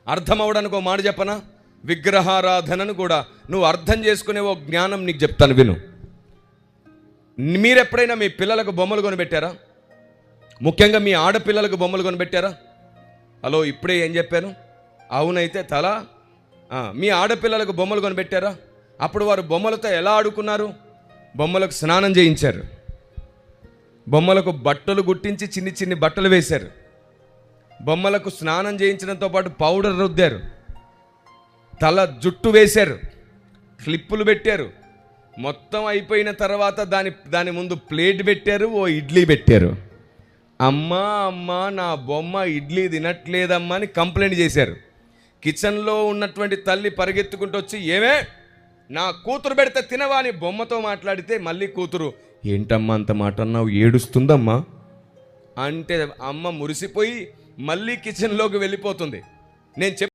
అర్థం అవడానికి ఒక మాట చెప్పనా? విగ్రహారాధనను కూడా నువ్వు అర్థం చేసుకునే ఓ జ్ఞానం నీకు చెప్తాను, విను. మీరెప్పుడైనా మీ పిల్లలకు బొమ్మలు కొనిపెట్టారా? ముఖ్యంగా మీ ఆడపిల్లలకు బొమ్మలు కొనిపెట్టారా? హలో, ఇప్పుడే ఏం చెప్పాను? అవునైతే తల. మీ ఆడపిల్లలకు బొమ్మలు కొనిపెట్టారా? అప్పుడు వారు బొమ్మలతో ఎలా ఆడుకున్నారు? బొమ్మలకు స్నానం చేయించారు, బొమ్మలకు బట్టలు గుట్టించి చిన్ని చిన్ని బట్టలు వేశారు, బొమ్మలకు స్నానం చేయించడంతో పాటు పౌడర్ రుద్దారు, తల జుట్టు వేశారు, క్లిప్పులు పెట్టారు. మొత్తం అయిపోయిన తర్వాత దాని ముందు ప్లేట్ పెట్టారు, ఓ ఇడ్లీ పెట్టారు. అమ్మా నా బొమ్మ ఇడ్లీ తినట్లేదమ్మా అని కంప్లైంట్ చేశారు. కిచెన్లో ఉన్నటువంటి తల్లి పరిగెత్తుకుంటూ వచ్చి, ఏమే నా కూతురు పెడితే తినవా అని బొమ్మతో మాట్లాడితే మళ్ళీ కూతురు, ఏంటమ్మా అంత మాట అన్నావు, ఏడుస్తుందమ్మా అంటే అమ్మ మురిసిపోయి మళ్ళీ కిచెన్లోకి వెళ్ళిపోతుంది. నేను